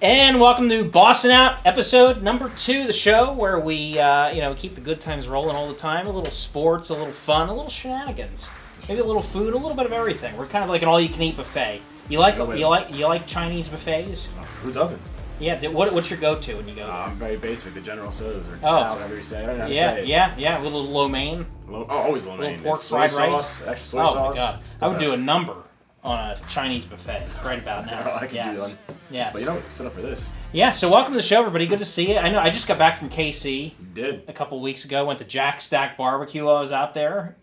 And welcome to Bossin Out, episode number 2 of the show, where we, keep the good times rolling all the time. A little sports, a little fun, a little shenanigans, maybe a little food, a little bit of everything. We're kind of like an all-you-can-eat buffet. You like Chinese buffets? Who doesn't? Yeah. What's your go-to when you go there? I'm very basic. The General Tso's or style, however you say it. I don't know how to say it. Yeah. With a little lo mein. Always lo mein. Pork soy fried sauce, rice. extra soy sauce. Oh my god! I would do a number on a Chinese buffet right about now. I could do one. Yes. But you know, set up for this. Yeah, so welcome to the show, everybody. Good to see you. I know I just got back from KC. You did. A couple weeks ago. Went to Jack Stack Barbecue while I was out there.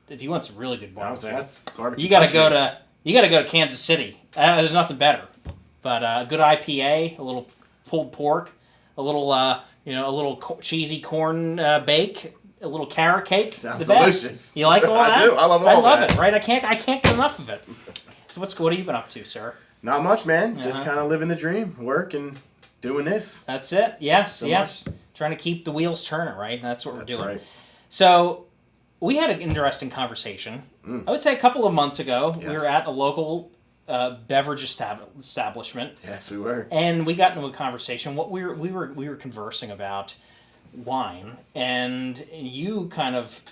If you want some really good barbecue, that's barbecue. You gotta go to Kansas City. There's nothing better. But a good IPA, a little pulled pork, a little cheesy corn bake, a little carrot cake. Sounds delicious. You like all that? I do. I love all that. I love it. Right? I can't get enough of it. So what have you been up to, sir? Not much, man. Just kind of living the dream, work and doing this. That's it. Yes. Trying to keep the wheels turning, right? That's what we're doing. Right. So we had an interesting conversation. I would say a couple of months ago. Yes. We were at a local beverage establishment. Yes, we were. And we got into a conversation. What we were conversing about wine, and you kind of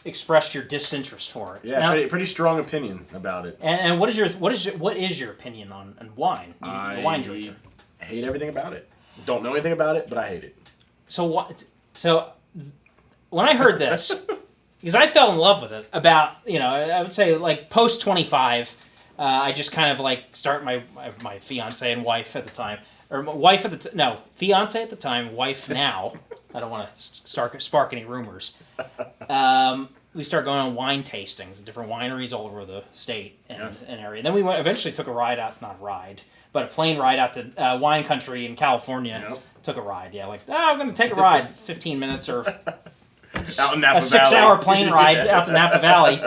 expressed your disinterest for it. Yeah, now, pretty strong opinion about it. And what is your opinion on wine? Wine drinker. I hate everything about it. Don't know anything about it, but I hate it. So when I heard this, because I fell in love with it about, I would say like post 25, I just kind of like start my fiance and wife at the time, or wife at the fiance at the time, wife now. I don't want to spark any rumors. We started going on wine tastings at different wineries all over the state and area. Then we eventually took a ride out, not a ride, but a plane ride out to wine country in California. Yep. Took a ride, I'm going to take a ride, 15 minutes or out in Napa a 6-hour plane ride out to Napa Valley.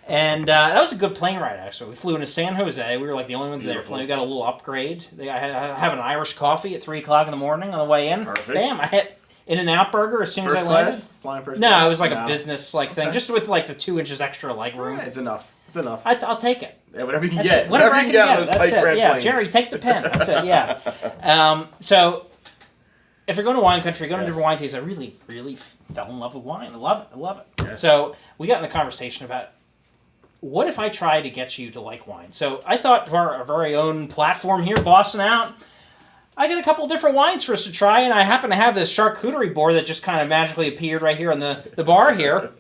And that was a good plane ride, actually. We flew into San Jose. We were like the only ones there. We got a little upgrade. I have an Irish coffee at 3 o'clock in the morning on the way in. Perfect. Bam, I hit In-N-Out Burger as soon as I landed. First class? Flying first class? No, it was like a business thing, just with like the 2 inches extra leg room. It's enough. It's enough. I'll take it. Yeah, whatever you can That's get. It. Whatever I can get. On those That's it. Yeah, planes. Jerry, take the pen. That's it. Yeah. So if you're going to wine country, going to different wine tastes, I really, really fell in love with wine. I love it. Yes. So we got in the conversation about what if I try to get you to like wine. So I thought for our very own platform here, Bossin Out, I got a couple different wines for us to try, and I happen to have this charcuterie board that just kind of magically appeared right here on the bar here.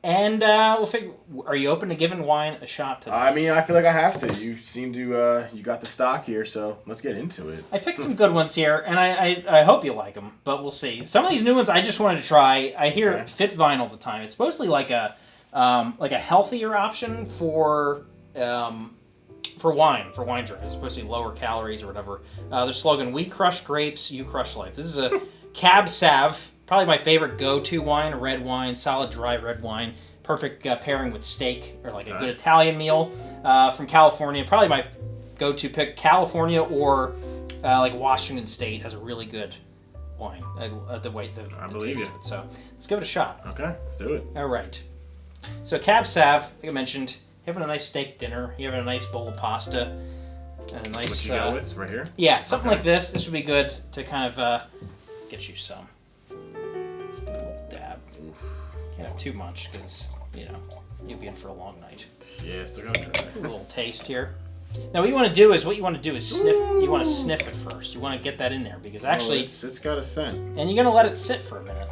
And we'll figure, are you open to giving wine a shot today? I mean, I feel like I have to. You seem to, you got the stock here, so let's get into it. I picked some good ones here, and I hope you like them, but we'll see. Some of these new ones I just wanted to try. I hear Fit Vine all the time. It's supposedly like a healthier option for wine drinkers. It's supposed to be lower calories or whatever. Their slogan: "We crush grapes, you crush life." This is a Cab Sav. Probably my favorite go-to wine, a red wine, solid dry red wine. Perfect pairing with steak or like a good Italian meal from California. Probably my go-to pick. California or like Washington State has a really good wine. The believe taste you. of it. So let's give it a shot. Okay, let's do it. All right. So Cab Sav, like I mentioned, you're having a nice steak dinner. You're having a nice bowl of pasta. And a nice. What you go with right here? Yeah, something like this. This would be good to kind of get you some. Can't have too much because, you'll be in for a long night. Yeah, still gonna try. A little taste here. Now, what you want to do is sniff. You want to sniff it first. You want to get that in there because actually, it's got a scent. And you're gonna let it sit for a minute.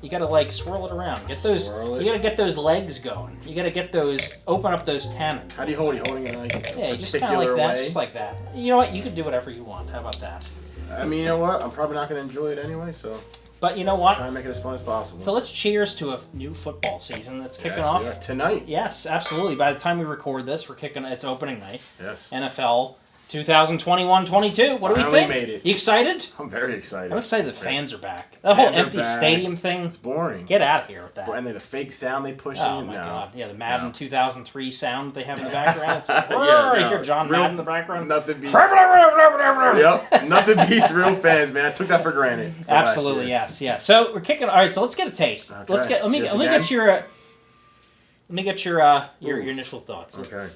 You gotta like swirl it around. You gotta get those legs going. You gotta open up those tannins. How do you hold it? Are you holding it like yeah, just kind of like that, just like that. You know what? You can do whatever you want. How about that? I mean, you know what? I'm probably not gonna enjoy it anyway, so. But you know what? Try and make it as fun as possible. So let's cheers to a new football season that's kicking off. We are. Tonight. Yes, absolutely. By the time we record this, it's opening night. Yes. NFL 2021-22. What do we think? Made it. You excited? I'm very excited. I'm excited the fans are back. That whole empty stadium thing. It's boring. Get out of here with that. And then the fake sound they push in. Oh my god. Yeah, the Madden 2003 sound they have in the background. It's like, you hear John Madden in the background. Nothing beats. Yep. Nothing beats real fans, man. I took that for granted. Absolutely, yes. So we're kicking. All right, so let's get a taste. Okay. Let me get your initial thoughts. Okay.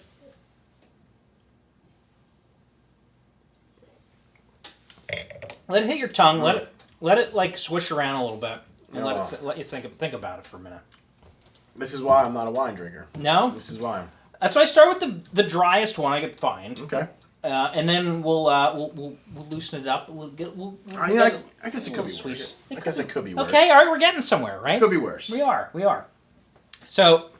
Let it hit your tongue. Let it like swish around a little bit, and let you think about it for a minute. This is why I'm not a wine drinker. No? This is why. That's why I start with the driest one I could find. Okay. And then we'll loosen it up. I guess it could be worse. I guess it could be worse. Okay, all right, we're getting somewhere, right? It could be worse. We are. So,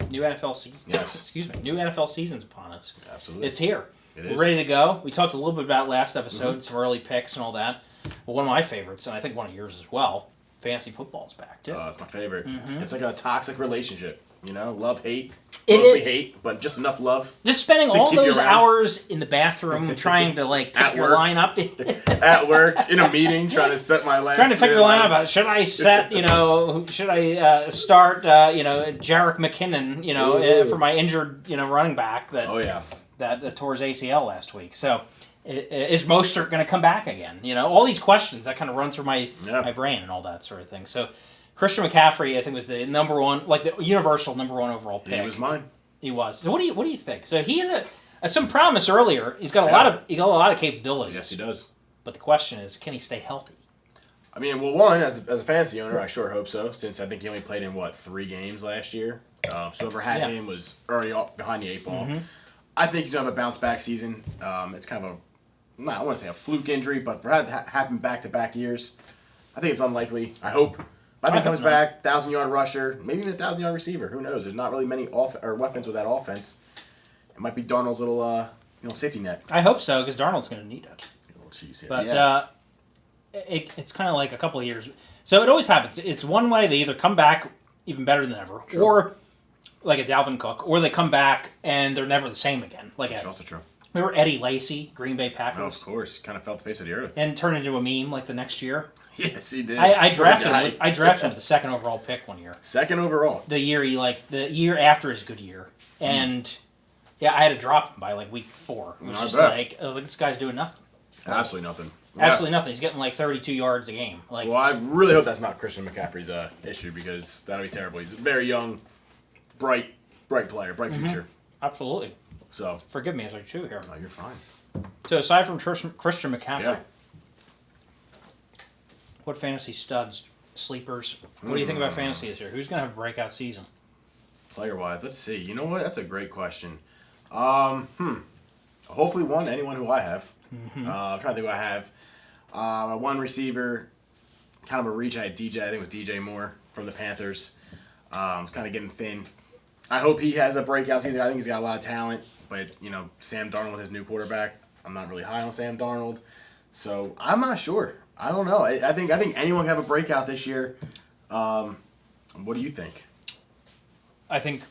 new NFL season. Yes. Excuse me. New NFL season's upon us. Absolutely. It's here. It is. We're ready to go. We talked a little bit about last episode, some early picks and all that. Well, one of my favorites, and I think one of yours as well, fantasy football's back too. Oh, it's my favorite. It's like a toxic relationship. Love, hate. It Mostly is. hate, but just enough love. Just spending to all keep you those around. hours in the bathroom trying to like pick At your work. lineup. At work, in a meeting, trying to set my last. Trying to figure the minute lineup out. Should I set, should I start, Jarek McKinnon, for my injured, running back that Oh, yeah. that tore his ACL last week. So, is Mostert going to come back again? All these questions that kind of run through my brain and all that sort of thing. So, Christian McCaffrey, I think, was the number one, like the universal number one overall pick. He was mine. He was. So, what do you think? So, he had some promise earlier. He's got a lot of capabilities. Yes, he does. But the question is, can he stay healthy? I mean, well, one, as a fantasy owner, I sure hope so, since I think he only played in, 3 games last year. So whoever had him was already behind the 8 ball. I think he's going to have a bounce-back season. It's kind of I want to say a fluke injury, but for that to happen back-to-back years, I think it's unlikely. I hope. I think he comes back, 1,000-yard rusher, maybe even a 1,000-yard receiver. Who knows? There's not really many weapons with that offense. It might be Darnold's little safety net. I hope so, because Darnold's going to need it. Oh, jeez, But it's kind of like a couple of years. So it always happens. It's one way: they either come back even better than ever, or like a Dalvin Cook, or they come back and they're never the same again. Like That's also true. Remember Eddie Lacy, Green Bay Packers? Oh, of course. Kind of felt the face of the earth. And turned into a meme like the next year. Yes, he did. I drafted him. I drafted him with the second overall pick one year. Second overall. The year after his good year, and I had to drop him by like week 4. It was just like this guy's doing nothing. Absolutely nothing. Absolutely nothing. He's getting like 32 yards a game. Like, well, I really hope that's not Christian McCaffrey's issue, because that'll be terrible. He's a very young, bright player, bright future. Absolutely. So forgive me as I chew here. No, you're fine. So aside from Christian McCaffrey, Yeah. what fantasy studs, sleepers? What do you think about fantasy this year? Who's going to have a breakout season? Player-wise, let's see. You know what? That's a great question. Hopefully anyone who I have. I'm trying to think who I have. One receiver, kind of a reach. I had DJ. I think it was DJ Moore from the Panthers. Kind of getting thin. I hope he has a breakout season. I think he's got a lot of talent. But, Sam Darnold, his new quarterback, I'm not really high on Sam Darnold. So, I'm not sure. I don't know. I think anyone can have a breakout this year. What do you think? I think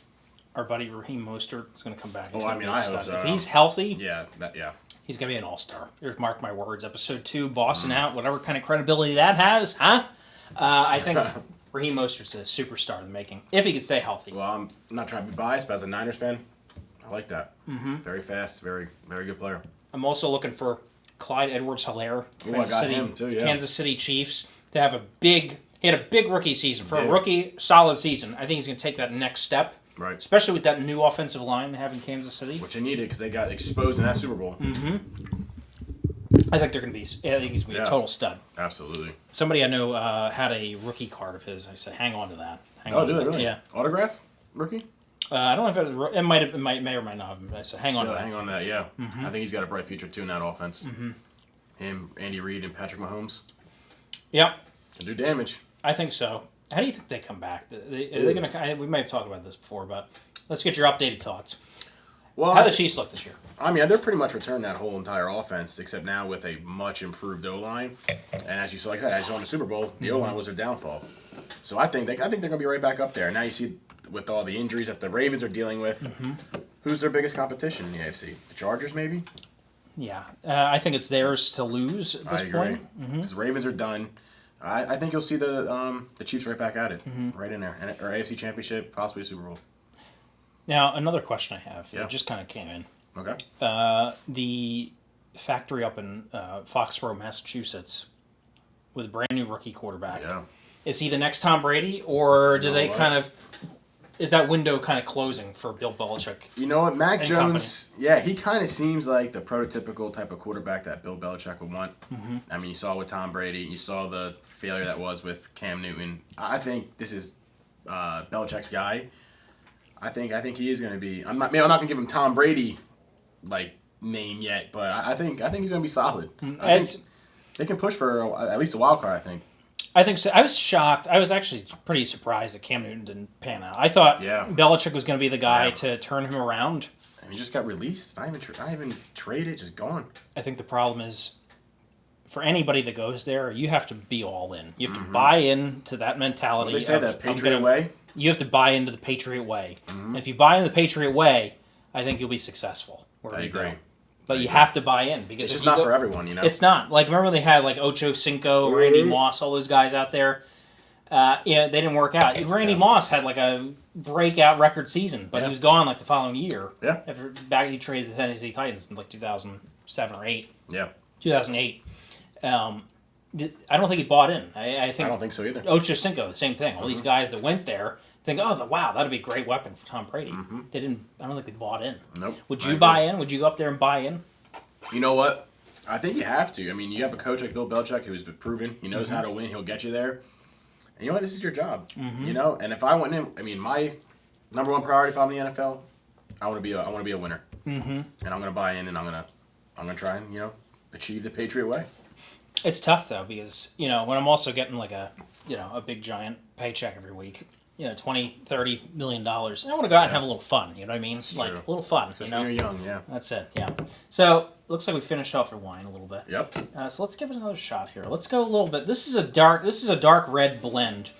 our buddy Raheem Mostert is going to come back. I hope so. If he's healthy, he's going to be an all-star. There's mark my words. Episode 2, Bossin out, whatever kind of credibility that has, huh? I think Raheem Mostert's a superstar in the making, if he can stay healthy. Well, I'm not trying to be biased, but as a Niners fan, I like that. Very fast, very, very good player. I'm also looking for Clyde Edwards-Helaire, him too, yeah. Kansas City Chiefs, to have he had a big rookie season. For a rookie, solid season. I think he's going to take that next step. Right. Especially with that new offensive line they have in Kansas City. Which they needed because they got exposed in that Super Bowl. I think they're going to be. I think he's going to be a total stud. Absolutely. Somebody I know had a rookie card of his. I said, hang on to that. Do they really? Yeah. Autograph? Rookie? I don't know if it was. It may or might not have been. I said, hang on to that. Hang on to that, yeah. I think he's got a bright future too in that offense. Him, Andy Reid, and Patrick Mahomes. Yep. Can do damage. I think so. How do you think they come back? Are they going to? We may have talked about this before, but let's get your updated thoughts. Well, how do the Chiefs look this year? I mean, they're pretty much returned that whole entire offense, except now with a much improved O-line. And as you saw, like I said, as you saw in the Super Bowl, the O-line was their downfall. So I think they're going to be right back up there. Now you see, with all the injuries that the Ravens are dealing with, who's their biggest competition in the AFC? The Chargers, maybe? Yeah, I think it's theirs to lose at this point. Because Ravens are done. I think you'll see the Chiefs right back at it, right in there, or AFC Championship, possibly a Super Bowl. Now another question I have that just kind of came in. Okay. The factory up in Foxborough, Massachusetts, with a brand new rookie quarterback. Yeah. Is he the next Tom Brady, or do they kind of that window kind of closing for Bill Belichick? You know what, Mac Jones? Company. Yeah, he kind of seems like the prototypical type of quarterback that Bill Belichick would want. Mm-hmm. I mean, you saw with Tom Brady, you saw the failure that was with Cam Newton. I think this is Belichick's guy. I think he is going to be. I'm not going to give him Tom Brady like name yet, but I think he's going to be solid. I think they can push for at least a wild card. I think so. I was shocked. I was actually pretty surprised that Cam Newton didn't pan out. I thought Belichick was going to be the guy to turn him around. And he just got released. Not even traded. Just gone. I think the problem is, for anybody that goes there, you have to be all in. You have to buy in to that mentality. Well, they say the Patriot way. You have to buy into the Patriot way. And if you buy into the Patriot way, I think you'll be successurul. I agree. But you have to buy in because it's just not for everyone, you know. It's not. Like, remember they had like Ocho Cinco, Randy Moss, all those guys out there. They didn't work out. Randy Moss had like a breakout record season, but he was gone like the following year. Yeah. After he traded the Tennessee Titans in like 2007 or 8. Yeah. 2008. I don't think he bought in. I don't think so either. Ocho Cinco, the same thing. All these guys that went there think, wow, that'd be a great weapon for Tom Brady. They didn't. I don't think they bought in. Nope. Would you buy in? Would you go up there and buy in? You know what? I think you have to. I mean, you have a coach like Bill Belichick who's been proven. He knows how to win. He'll get you there. And you know what? This is your job. You know. And if I went in, I mean, my number one priority if I'm in the NFL, I want to be a winner. And I'm gonna buy in, and I'm gonna try and achieve the Patriot way. It's tough though because when I'm also getting like a big giant paycheck every week. $20-30 million. I want to go out and have a little fun. You know what I mean? It's like true. a little fun. Especially when you're young, yeah. That's it. Yeah. So looks like we finished off our wine a little bit. Yep. So let's give it another shot here. Let's go a little bit. This is a dark red blend,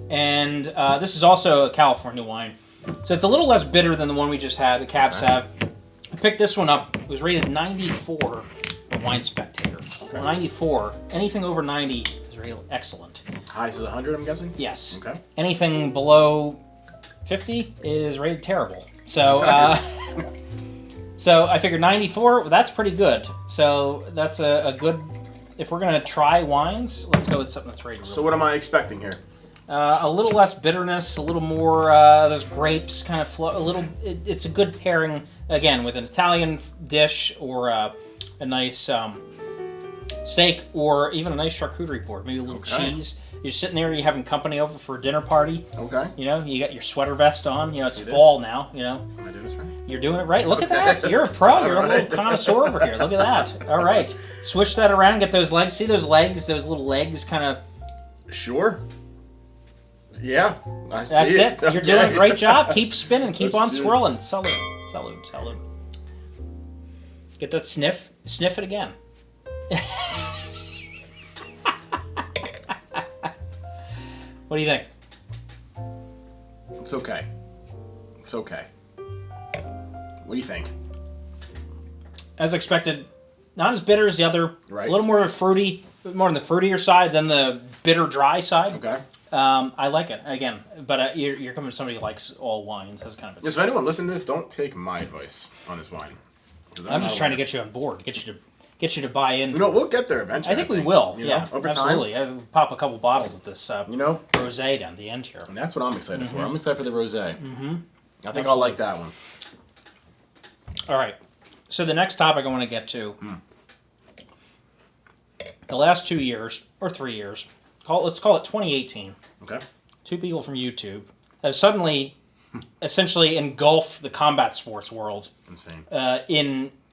and this is also a California wine. So it's a little less bitter than the one we just had. The Cab Sav. I picked this one up. It was rated 94 on Wine Spectator. Okay. 94. Anything over 90 is rated excellent. Highest is 100, I'm guessing? Yes. Okay. Anything below 50 is rated terrible. So, so I figured 94, well, that's pretty good. So that's a good, if we're going to try wines, let's go with something that's rated really So what am I expecting here? A little less bitterness, a little more those grapes kind of flow, a little, it's a good pairing, again, with an Italian dish or a nice steak or even a nice charcuterie board, maybe a little cheese. You're sitting there, you're having company over for a dinner party. Okay. You got your sweater vest on. It's fall now. Am I doing this right? You're doing it right. Look at that. You're a pro. You're a little connoisseur over here. Look at that. All right. Switch that around. Get those legs. See those legs? Those little legs kind of... Sure. Yeah. That's it. Okay. You're doing a great job. Keep spinning. Keep on swirling. Salute. Get that sniff. Sniff it again. What do you think? It's okay. What do you think? As expected, not as bitter as the other. Right. A little more fruity, more on the fruitier side than the bitter dry side. Okay. I like it again, but you're coming from somebody who likes all wines. That's kind of. So anyone listening to this, don't take my advice on this wine. I'm just trying to get you on board, get you to buy in. We'll get there eventually. I think we will. Over absolutely. time. I pop a couple bottles of this. Rosé down the end here. And that's what I'm excited for. I'm excited for the rosé. I think I'll like that one. All right. So the next topic I want to get to. The last 2 years or 3 years. Let's call it 2018. Okay. Two people from YouTube have suddenly, essentially engulfed the combat sports world. Insane.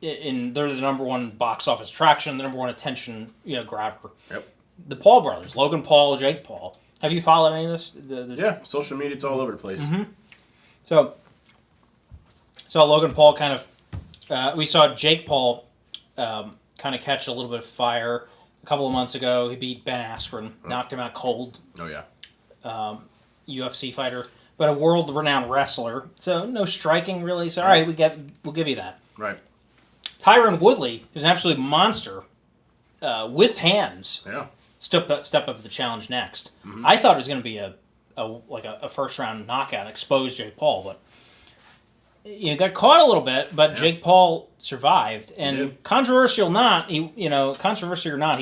They're the number one box office attraction, the number one attention grabber. Yep. The Paul brothers, Logan Paul, Jake Paul. Have you followed any of this? Yeah, social media, it's all over the place. So Logan Paul kind of, we saw Jake Paul kind of catch a little bit of fire a couple of months ago. He beat Ben Askren, knocked him out cold. Oh yeah. UFC fighter, but a world-renowned wrestler. So no striking really. So all right, we'll give you that. Right. Tyron Woodley, who's an absolute monster, with hands. Yeah. Step up to the challenge next. I thought it was going to be a first round knockout, expose Jake Paul, but got caught a little bit. But Jake Paul survived, and controversial or not, he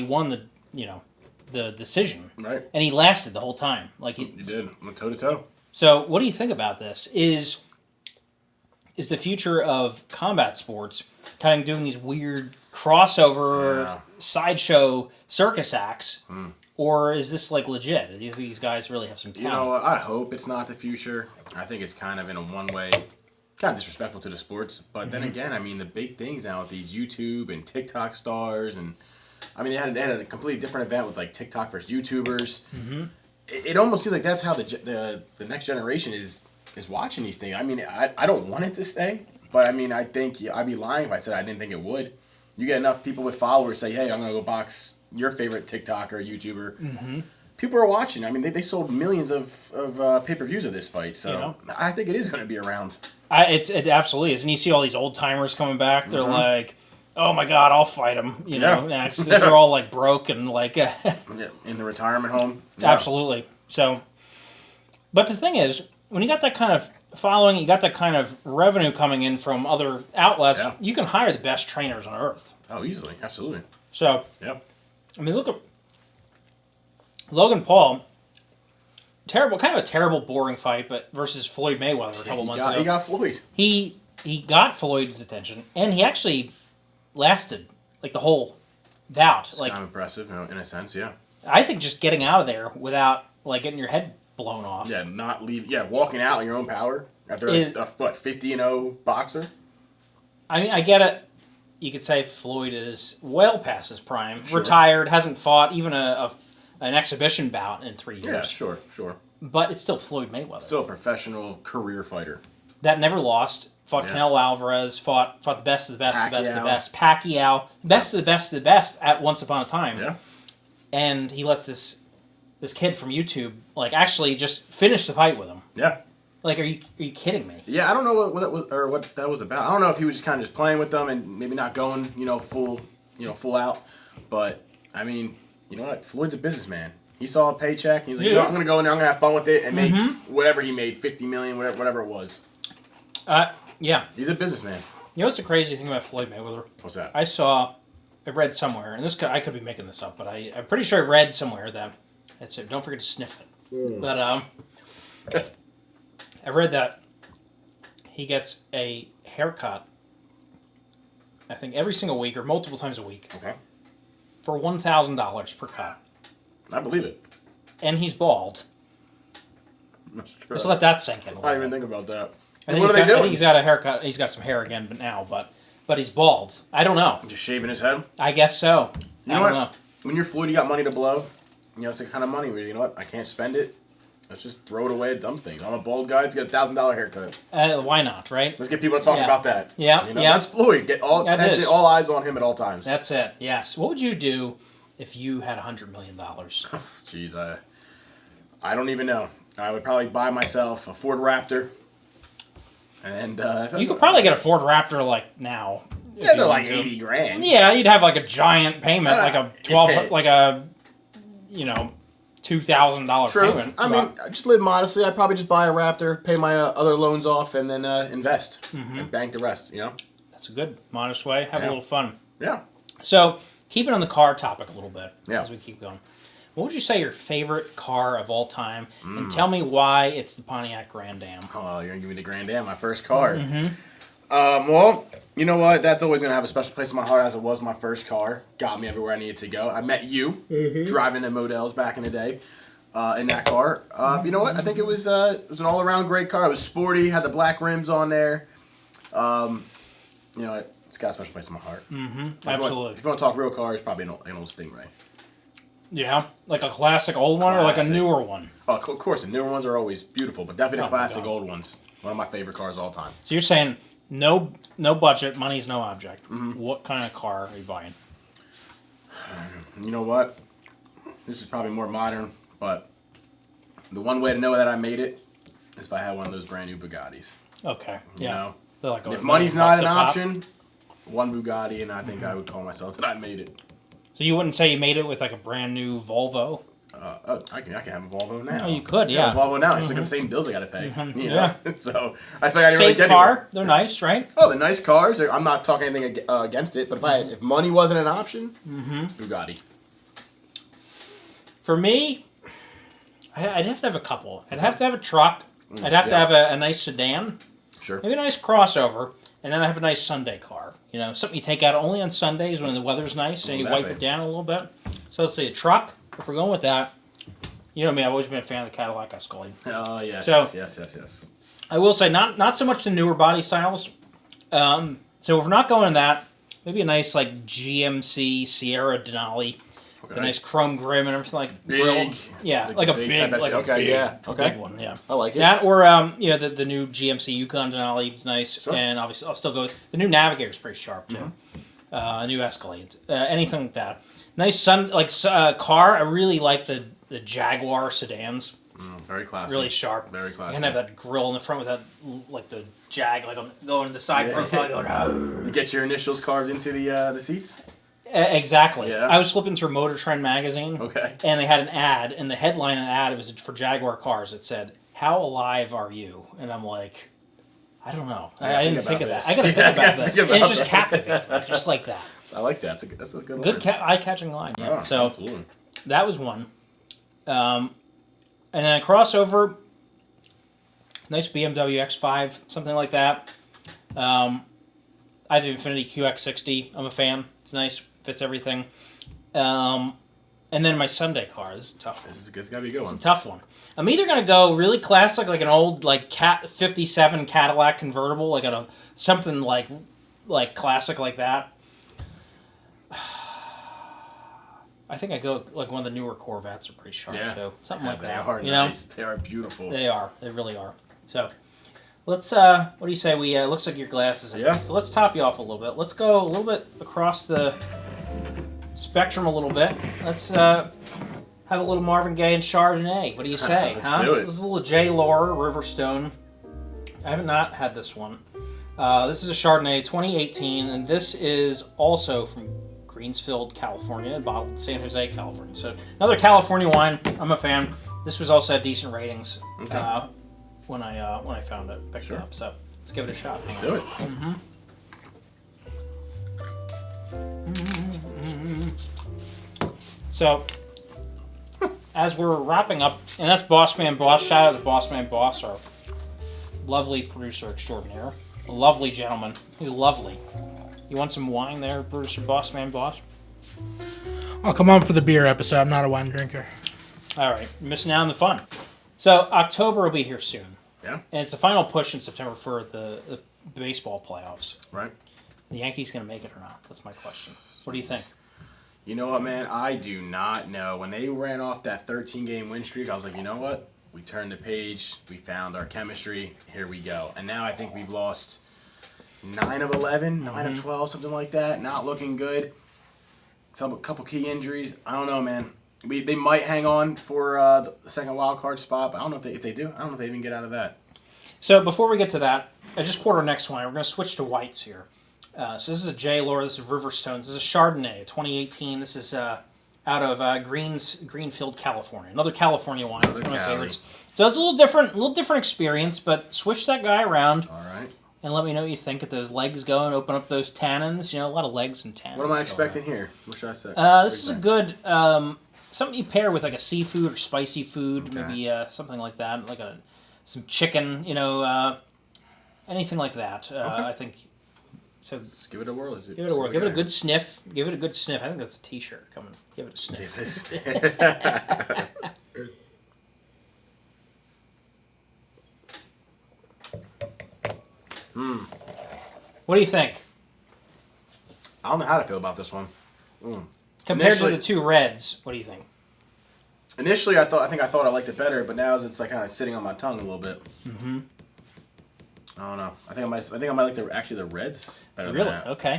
won the decision. Right. And he lasted the whole time. He did. Went toe to toe. So, what do you think about this? Is the future of combat sports kind of doing these weird crossover sideshow circus acts, or is this like legit? Do you think these guys really have some talent? You know what? I hope it's not the future. I think it's kind of in a one way, kind of disrespectful to the sports. But then again, I mean, the big things now with these YouTube and TikTok stars, and I mean, they had a completely different event with like TikTok versus YouTubers. It almost seems like that's how the next generation is watching these things. I mean, I don't want it to stay, but I mean, I think I'd be lying if I said I didn't think it would. You get enough people with followers say, hey, I'm going to go box your favorite TikToker or YouTuber. People are watching. I mean, they sold millions of pay-per-views of this fight, so I think it is going to be around. It absolutely is. And you see all these old-timers coming back. They're like, oh my God, I'll fight them. You know, next. They're all like broke and like... in the retirement home. Absolutely. So, but the thing is, when you got that kind of following, you got that kind of revenue coming in from other outlets, you can hire the best trainers on earth. Oh, easily. Absolutely. So, I mean, look at Logan Paul. Kind of a terrible, boring fight, but versus Floyd Mayweather a couple months ago. He got Floyd. He got Floyd's attention, and he actually lasted like the whole bout. It's like kind of impressive, in a sense, yeah. I think just getting out of there without like getting your head blown off. Yeah, walking out in your own power after a 50-0 boxer. I mean, I get it. You could say Floyd is well past his prime, retired, hasn't fought even an exhibition bout in 3 years. Yeah, sure. But it's still Floyd Mayweather. Still a professional career fighter. That never lost. Fought Canelo Alvarez. Fought the best of the best, the best of the best. Pacquiao, best of the best of the best at once upon a time. Yeah. And he lets this kid from YouTube like actually just finish the fight with him. Yeah. Like, are you kidding me? Yeah, I don't know what that was or what that was about. I don't know if he was just kind of just playing with them and maybe not going, full out. But I mean, you know what? Floyd's a businessman. He saw a paycheck. He's like, I'm going to go in there. I'm going to have fun with it and make whatever he made, $50 million, whatever it was. Yeah. He's a businessman. You know what's the crazy thing about Floyd Mayweather? What's that? I've read somewhere, and I could be making this up, but I'm pretty sure I read somewhere that it said, don't forget to sniff it. But I read that he gets a haircut, I think every single week or multiple times a week. Okay. For $1,000 per cut. I believe it. And he's bald. That's true. Just let that sink in. I didn't even think about that. I think he's got a haircut. He's got some hair again, but he's bald. I don't know. Just shaving his head? I guess so. I don't know. When you're Floyd, you got money to blow. It's the kind of money where, you know what, I can't spend it. Let's just throw it away at dumb things. I'm a bald guy. Let's get a $1,000 haircut. Why not, right? Let's get people to talk about that. Yeah. That's Floyd. Get all attention, all eyes on him at all times. That's it. Yes. What would you do if you had $100 million? Jeez, I don't even know. I would probably buy myself a Ford Raptor. And you could probably get a Ford Raptor like now. Yeah, they're like $80,000. Yeah, you'd have like a giant payment, like a $2,000 payment. I mean, I just live modestly. I'd probably just buy a Raptor, pay my other loans off, and then invest and bank the rest. That's a good modest way. Have a little fun. Yeah. So keeping on the car topic a little bit as we keep going. What would you say your favorite car of all time? And tell me why it's the Pontiac Grand Am. Oh, you're going to give me the Grand Am, my first car. Well, you know what? That's always going to have a special place in my heart as it was my first car. Got me everywhere I needed to go. I met you driving the Models back in the day in that car. You know what? I think it was an all-around great car. It was sporty, had the black rims on there. It's got a special place in my heart. Absolutely. If you want to talk real cars, probably an old Stingray. Yeah, like a classic old one or like a newer one? Oh, of course, the newer ones are always beautiful, but definitely the classic old ones. One of my favorite cars of all time. So you're saying no budget, money's no object. What kind of car are you buying? You know what? This is probably more modern, but the one way to know that I made it is if I had one of those brand new Bugattis. Okay, You know? Like if money's not an option, one Bugatti, and I think I would call myself that I made it. So you wouldn't say you made it with like a brand new Volvo? I can have a Volvo now. Oh, you could, yeah. I have a Volvo now. It's like the same bills I got to pay. You know? So I feel like I didn't really get car. anywhere. They're nice, right? Oh, they're nice cars. I'm not talking anything against it, but if money wasn't an option, Bugatti. For me, I'd have to have a couple. I'd have to have a truck. I'd have to have a nice sedan. Sure. Maybe a nice crossover, and then I have a nice Sunday car. Something you take out only on Sundays when the weather's nice, and you wipe it down a little bit. So let's say a truck. If we're going with that, you know me, I've always been a fan of the Cadillac Escalade. Oh, yes. So, Yes. I will say, not so much the newer body styles. So if we're not going in that, maybe a nice GMC Sierra Denali. Okay. The nice chrome grim and everything big, grilled. Yeah, like a big, big one. Yeah, I like it. That or the new GMC Yukon Denali is nice, sure. And obviously I'll still go with the new Navigator's pretty sharp too. New Escalade, anything like that. Nice car. I really like the Jaguar sedans. Very classy. Really sharp. Very classy. You can have that grill in the front with that the Jag going to the side profile. Going, oh. You get your initials carved into the seats. Exactly. Yeah. I was flipping through Motor Trend magazine. Okay. And they had an ad, and the headline of the ad was for Jaguar cars. It said, "How alive are you?" And I'm like, I don't know. I didn't think of that. I got to think about this. And it's just captivating, just like that. I like that. That's a good line. Eye-catching line. Yeah. Oh, so absolutely. That was one. And then a crossover, nice BMW X5, something like that. I have the Infiniti QX60. I'm a fan. It's nice. Fits everything. And then my Sunday car. This is a tough one. It's got to be a good one. It's a tough one. I'm either going to go really classic, like an old 57 Cadillac convertible, something like classic like that. I think I go one of the newer Corvettes are pretty sharp too. Something like that. They are nice. They are beautiful. They are. They really are. So let's what do you say we looks like your glasses. Yeah. So let's top you off a little bit. Let's go a little bit across the spectrum a little bit. Let's have a little Marvin Gaye and Chardonnay. What do you say? Let's do it. This is a little J. Laura Riverstone. I have not had this one. This is a Chardonnay 2018, and this is also from Greensfield, California, and bottled in San Jose, California. So another California wine. I'm a fan. This was also had decent ratings when I found it, picked it up. So let's give it a shot. Let's do it. Mm-hmm. So as we're wrapping up, and that's Bossman Boss. Shout out to Bossman Boss, our lovely producer extraordinaire, a lovely gentleman. He's lovely. You want some wine there, producer Bossman Boss? I'll come on for the beer episode. I'm not a wine drinker. All right, missing out on the fun. So October will be here soon. Yeah. And it's the final push in September for the baseball playoffs. Right. The Yankees going to make it or not? That's my question. What do you think? You know what, man? I do not know. When they ran off that 13-game win streak, I was like, you know what? We turned the page. We found our chemistry. Here we go. And now I think we've lost 9 of 11, 9 of 12, something like that. Not looking good. A couple key injuries. I don't know, man. They might hang on for the second wild card spot, but I don't know if they do. I don't know if they even get out of that. So before we get to that, I just poured our next wine. We're going to switch to whites here. So this is a J. Laura. This is Riverstone. This is a Chardonnay, 2018. This is out of Greenfield, California. Another California wine. One of my favorites. So it's a little different experience, but switch that guy around. All right. And let me know what you think. Get those legs going. Open up those tannins. A lot of legs and tannins. What am I expecting here? What should I say? This is a good something you pair with like a seafood or spicy food, maybe something like that, like some chicken. Anything like that. I think. So let's give it a whirl. Give it a whirl. Give it a good sniff. Give it a good sniff. I think that's a T-shirt coming. Give it a sniff. What do you think? I don't know how to feel about this one. Compared to the two reds, what do you think? Initially, I thought I liked it better, but now it's kind of sitting on my tongue a little bit. Mm-hmm. I don't know. I think I might like the reds better than that. Okay.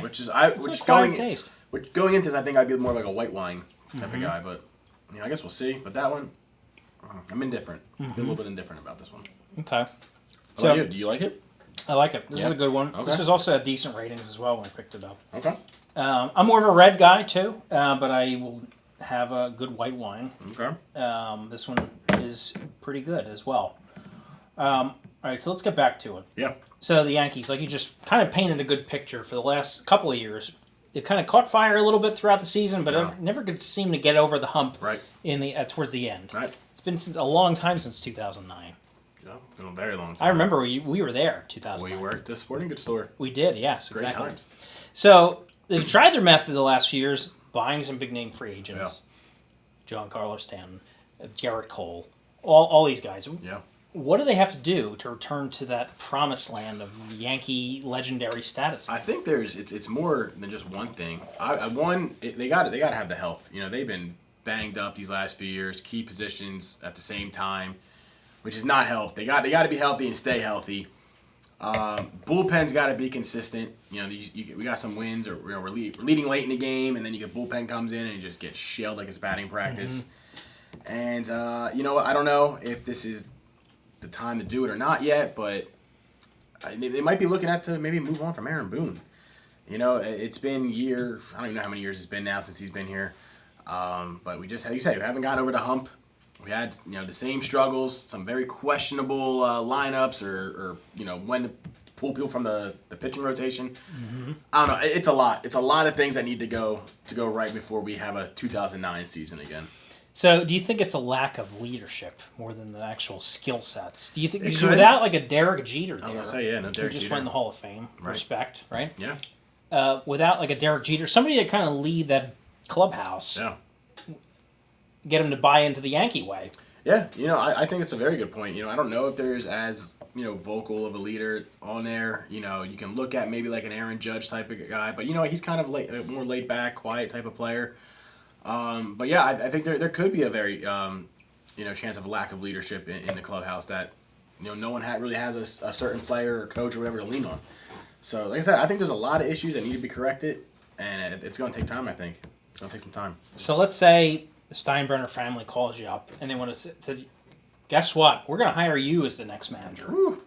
Going into this, I think I'd be more like a white wine type of guy, but I guess we'll see. But that one, I'm indifferent. I feel a little bit indifferent about this one. Okay. How about you? Do you like it? I like it. This is a good one. Okay. This was also had decent ratings as well when I picked it up. Okay. I'm more of a red guy too, but I will have a good white wine. Okay. This one is pretty good as well. All right, so let's get back to it. Yeah. So the Yankees, like you just kind of painted a good picture for the last couple of years. They've kind of caught fire a little bit throughout the season, but never could seem to get over the hump. Right. In the towards the end. Right. It's been a long time since 2009. No, been a very long time. I remember we were there, 2000. We worked at the sporting goods store. We did, yes, Great exactly. times. So they've tried their method the last few years, buying some big name free agents. John Carlos Stanton, Garrett Cole, all these guys. Yeah. What do they have to do to return to that promised land of Yankee legendary status? I think it's more than just one thing. They got to have the health. You know, they've been banged up these last few years, key positions at the same time, which is not helped. They got to be healthy and stay healthy. Bullpen's got to be consistent. You know, we got some wins, or we're leading late in the game, and then you get bullpen comes in and you just get shelled like it's batting practice. Mm-hmm. And you know, I don't know if this is the time to do it or not yet, but they might be looking at to maybe move on from Aaron Boone. You know, it's been I don't even know how many years it's been now since he's been here. But we just, like you said, we haven't gotten over the hump. We had, you know, the same struggles, some very questionable lineups, or you know, when to pull people from the pitching rotation. Mm-hmm. I don't know. It's a lot. It's a lot of things that need to go right before we have a 2009 season again. So, do you think it's a lack of leadership more than the actual skill sets? Do you think without like a Derek Jeter there, I was gonna say, no Derek Jeter, who just went in the Hall of Fame, right. Respect, right? Yeah. Without like a Derek Jeter, somebody to kind of lead that clubhouse, get him to buy into the Yankee way. Yeah, you know, I think it's a very good point. You know, I don't know if there's as, you know, vocal of a leader on there. You know, you can look at maybe like an Aaron Judge type of guy, but you know, he's kind of more laid back, quiet type of player. But yeah, I think there could be a very you know, chance of lack of leadership in the clubhouse that, you know, no one really has a certain player or coach or whatever to lean on. So like I said, I think there's a lot of issues that need to be corrected, and it's going to take time. I think it's going to take some time. So let's say the Steinbrenner family calls you up and they want to say, guess what? We're going to hire you as the next manager. Woo.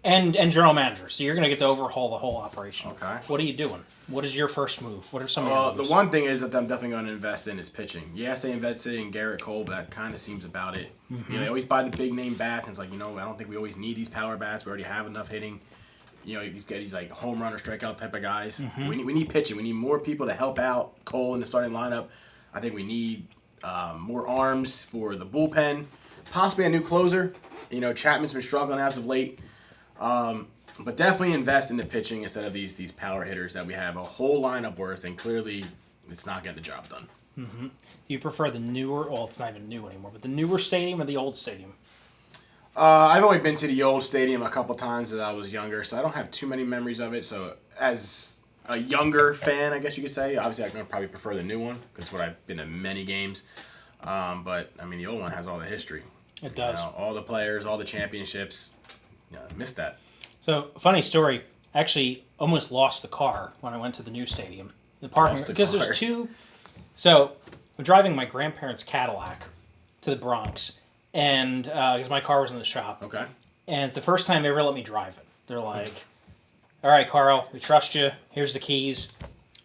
And general manager. So you're going to get to overhaul the whole operation. Okay. What are you doing? What is your first move? What are some of your moves? The one thing is that I'm definitely going to invest in is pitching. Yes, they invested in Garrett Cole, but that kind of seems about it. Mm-hmm. You know, they always buy the big name bats, and it's like, you know, I don't think we always need these power bats. We already have enough hitting. You know, these like home run or strikeout type of guys. Mm-hmm. We need pitching. We need more people to help out Cole in the starting lineup. I think we need more arms for the bullpen. Possibly a new closer. You know, Chapman's been struggling as of late. But definitely invest in the pitching instead of these power hitters that we have a whole lineup worth, and clearly it's not getting the job done. Mm-hmm. Do you prefer the newer, well, it's not even new anymore, but the newer stadium or the old stadium? I've only been to the old stadium a couple times as I was younger, so I don't have too many memories of it. So as a younger fan, I guess you could say, obviously I'm going to probably prefer the new one because I've been to many games. But, I mean, the old one has all the history. It does. You know, all the players, all the championships. Yeah, I missed that. So, funny story. I actually almost lost the car when I went to the new stadium. The parking, because there's two. So, I'm driving my grandparents' Cadillac to the Bronx, and because my car was in the shop. Okay. And it's the first time they ever let me drive it. They're like, "All right, Carl, we trust you. Here's the keys."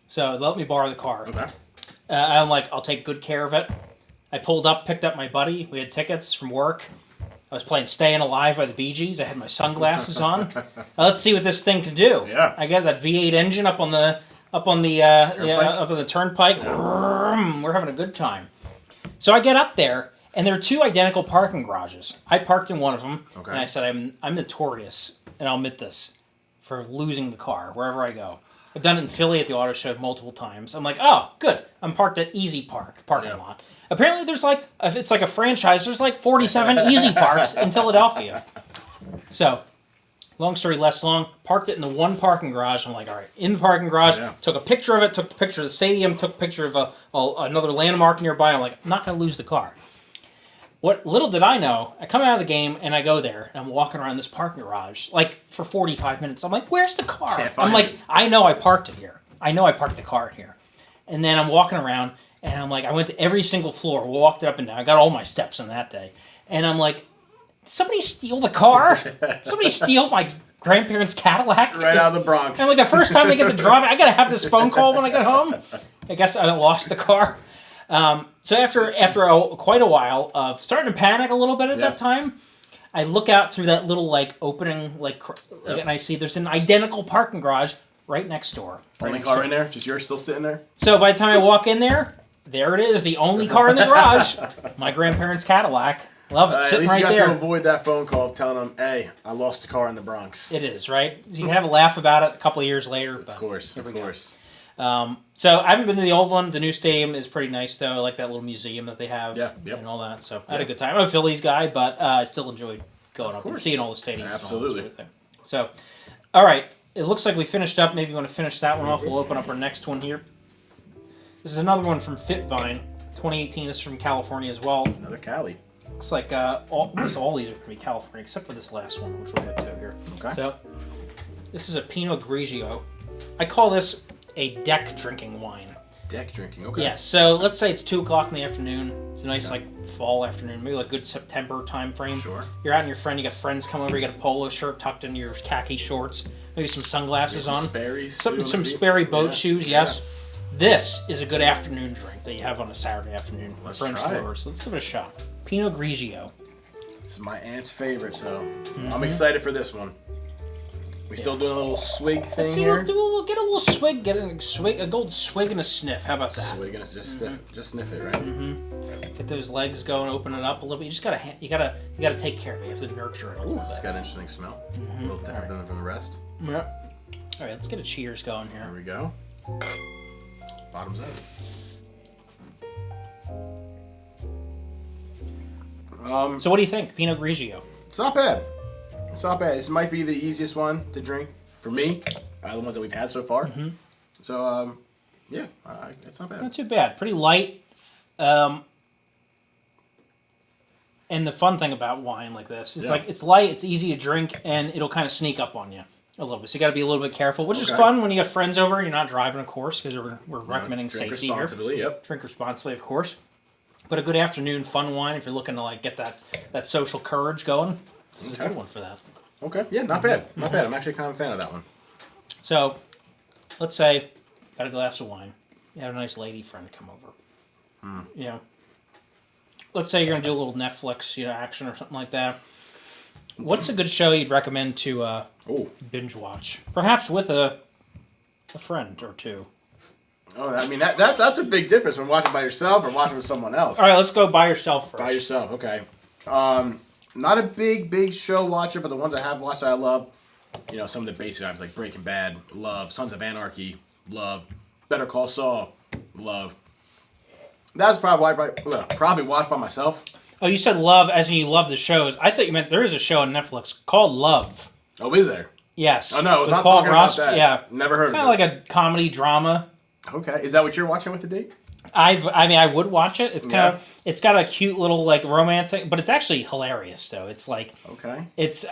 So they let me borrow the car. Okay. I'm like, I'll take good care of it. I pulled up, picked up my buddy. We had tickets from work. I was playing "Staying Alive" by the Bee Gees. I had my sunglasses on. Now, let's see what this thing can do. Yeah. I got that V8 engine up on the turnpike. Yeah. We're having a good time. So I get up there, and there are two identical parking garages. I parked in one of them, and I said, I'm notorious, and I'll admit this, for losing the car wherever I go. I've done it in Philly at the auto show multiple times. I'm like, oh, good. I'm parked at Easy Park parking lot. Apparently, there's if it's like a franchise, there's 47 Easy Parks in Philadelphia. So, long story less long, parked it in the one parking garage. I'm like, all right, in the parking garage, took a picture of it, took a picture of the stadium, took a picture of another landmark nearby. I'm like, I'm not going to lose the car. What little did I know, I come out of the game and I go there and I'm walking around this parking garage for 45 minutes. I'm like, where's the car? I'm like, I know I parked it here. I know I parked the car here. And then I'm walking around and I'm like, I went to every single floor, walked up and down. I got all my steps on that day. And I'm like, did somebody steal the car? Did somebody steal my grandparents' Cadillac? Right out of the Bronx. And the first time they get to drive it, I got to have this phone call when I get home. I guess I lost the car. So after quite a while of starting to panic a little bit at that time, I look out through that little opening and I see there's an identical parking garage right next door. Only car in there? Just yours still sitting there? So by the time I walk in there it is, the only car in the garage, my grandparents' Cadillac. Love it. At Sitting least right you got there. to avoid that phone call telling them, hey, I lost the car in the Bronx. It is, right? You can have a laugh about it a couple of years later. Of course. So I haven't been to the old one. The new stadium is pretty nice, though. I like that little museum that they have and all that. So I had a good time. I'm a Phillies guy, but I still enjoyed going up and seeing all the stadiums. Absolutely. And all that sort of thing. So, all right. It looks like we finished up. Maybe you want to finish that one off. We'll open up our next one here. This is another one from Fitvine, 2018. This is from California as well. Another Cali. Looks like almost all these are going to be California, except for this last one, which we'll get to here. Okay. So, this is a Pinot Grigio. I call this a deck drinking wine. Deck drinking, okay. Yeah, so let's say it's 2 o'clock in the afternoon. It's a nice, fall afternoon, maybe like good September time frame. Sure. You're out and your friend, you got friends come over, you got a polo shirt tucked into your khaki shorts, maybe some sunglasses on. Sperry's. Some Sperry boat shoes, yes. This is a good afternoon drink that you have on a Saturday afternoon. Let's friends try come it. over, so let's give it a shot. Pinot Grigio. This is my aunt's favorite, so I'm excited for this one. We still doing a little swig thing here? Get a little swig, a gold swig and a sniff. How about that? Swig and just sniff it, right? Get those legs going, open it up a little bit. You just gotta take care of it. You have to nurture it a little bit. It's got an interesting smell. A little different than from the rest. Yep. All right, let's get a cheers going here. There we go. Bottoms up. So what do you think, Pinot Grigio? It's not bad. It's not bad. This might be the easiest one to drink for me. The ones that we've had so far. So, it's not bad. Not too bad. Pretty light. And the fun thing about wine like this is it's light, it's easy to drink, and it'll kind of sneak up on you a little bit. So you got to be a little bit careful, which is fun when you got friends over and you're not driving, of course, because we're recommending Drink safety responsibly, here. Yep. Drink responsibly, of course. But a good afternoon, fun wine if you're looking to get that social courage going. This is a good one for that. Okay. Yeah, not bad. Not bad. I'm actually kind of a fan of that one. So, let's say got a glass of wine. You have a nice lady friend come over. You know, let's say you're gonna do a little Netflix, action or something like that. What's a good show you'd recommend to binge watch? Perhaps with a friend or two. Oh, I mean that's a big difference when watching by yourself or watching with someone else. All right, let's go by yourself first. By yourself, okay. Not a big show watcher, but the ones I have watched I love. Some of the basic items like Breaking Bad, love. Sons of Anarchy, love. Better Call Saul, love. That's probably watched by myself. Oh, you said love as in you love the shows. I thought you meant there is a show on Netflix called Love. Oh, is there? Yes. Oh, no, I was With not Paul talking Rust. about that. Yeah. Never heard of it. It's kind of like a comedy drama. Okay. Is that what you're watching with the date? I would watch it. It's kind of it's got a cute little romancing, but it's actually hilarious though. It's okay. It's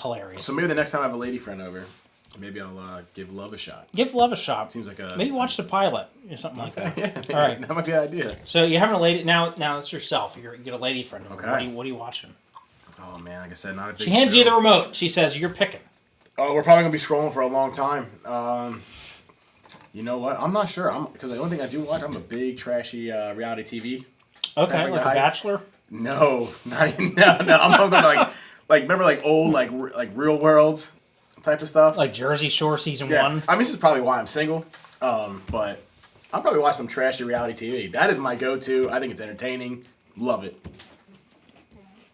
hilarious. So maybe the next time I have a lady friend over, maybe I'll give Love a shot. Give Love a shot. Seems like a maybe watch the pilot or something like that. Yeah, maybe, all right, that might be an idea. So you're having a lady now. It's yourself. You get a lady friend over. Okay. What are you watching? Oh man, like I said, not a big. She hands show. you the remote. She says you're picking. Oh, we're probably gonna be scrolling for a long time. You know what? I'm not sure. Because the only thing I do watch, I'm a big trashy reality TV. Okay, like The Bachelor. No, not even, no. I'm talking remember old Real World type of stuff. Like Jersey Shore season 1. I mean, this is probably why I'm single. But I'll probably watch some trashy reality TV. That is my go-to. I think it's entertaining. Love it.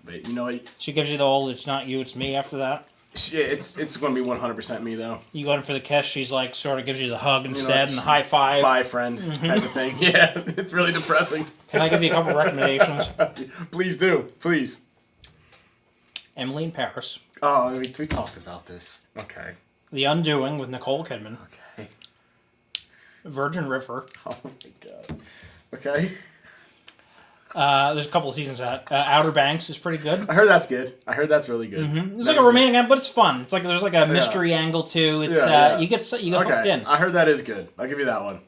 But you know what? She gives you the old "it's not you, it's me" after that. Yeah, it's going to be 100% me though. You go in for the kiss, she's sort of gives you the hug instead and the high five. Bye, friend, type of thing. Yeah, it's really depressing. Can I give you a couple recommendations? Please do. Please. Emily in Paris. Oh, we talked about this. Okay. The Undoing with Nicole Kidman. Okay. Virgin River. Oh my god. Okay. There's a couple of seasons of that. Outer Banks is pretty good. I heard that's good. I heard that's really good. It's like a romantic, but it's fun. It's there's a mystery angle too. It's you get hooked in. I heard that is good. I'll give you that one.